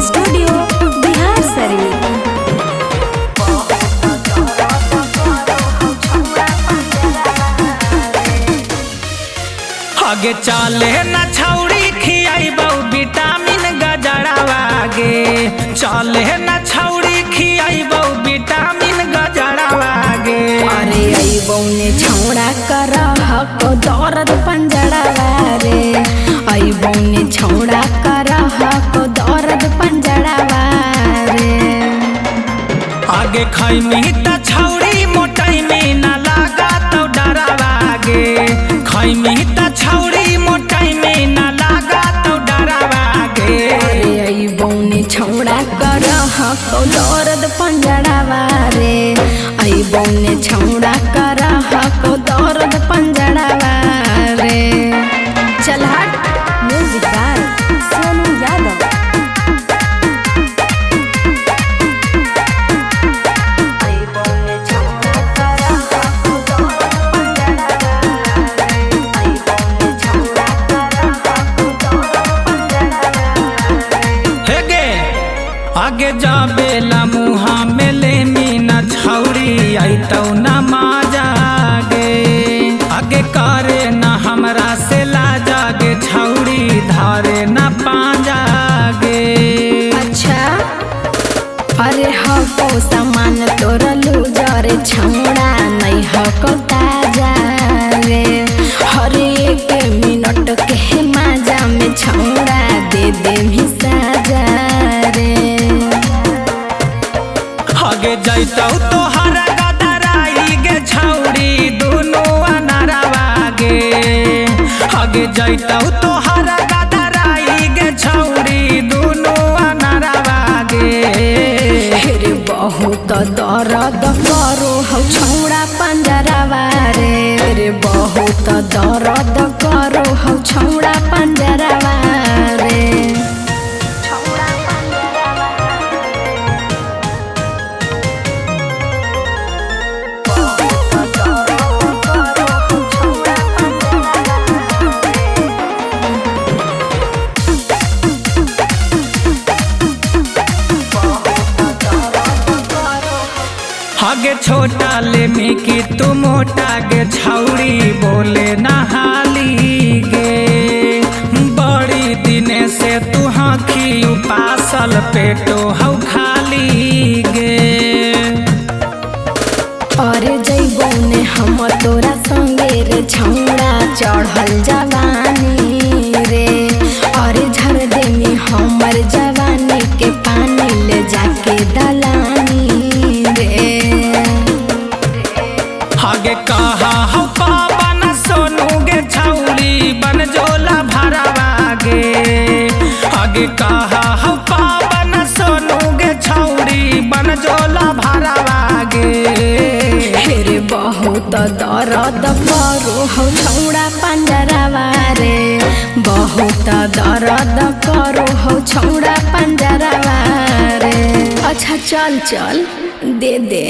Studio Bihar Sharif. आगे चले न छौड़ी खियाइबौ विटामिन गजरावा गे, चले न छौड़ी खियाइबौ विटामिन गजरावा गे। अरे अइबौ ने छौड़ा करह को दर्द पंजड़ावा रे, अइबौ ने छौड़ा करह को दर्द पंजड़ावा रे। आगे खैमी त छौड़ी मोटई में न लागा तो डरावा गे, खैमी त छौड़ी मोटई में न लागा तो डरावा गे। अरे अइबौ ने छौड़ा करह को दर्द पंजड़ावा रे, अइबौ ने छौड़ा करह को दर्द पंजड़ावा रे। चल हट। Music by Sonu Yadav. आगे जाबेला मुहा में ले मीना छौड़ी आइतौ न माजा गे, आगे करे न हमरा से लाजा गे छौड़ी धारे न पाजा गे। अच्छा अरे हको सामान तोरा लूजर छौड़ा नहीं हको ताजा रे, हर एक मिनट के माजा में छौड़ा दे दे भी साजा रे। आगे जैतौ तोहर गदराई गे छौड़ी दुनू अनरवा गे, आगे जैतौ तोहर गदराई गे छौड़ी दुनू अनरवा गे। रे बहुत दर्द करो हौ छौड़ा पंजरवा रे, रे बहुत दर्द करो हौ छौड़ा पंजरवा रे। आगे छोटा ले मिकी तू मोटा गे छौड़ी बोले नहाली गे, बड़ी दिने से तू हाखी उपासल पेटो हौ खाली गे। अरे जइबौ ने हम तोरा संगे रे छौड़ा चढ़ल जवानी रे, अरे झर देमी हमर जवानी के पानी ले जाके दलानी रे। आगे कहा हौ पावन सोनू गे छौड़ी बन जोला भरवा गे, आगे कहा हौ पावन सोनू गे छौड़ी बन जोला भरवा गे। रे बहुत दर्द करो हौ छौड़ा पंजरवा रे, बहुत दर्द करो हौ छौड़ा पंजरवा रे। अच्छा चल चल दे दे।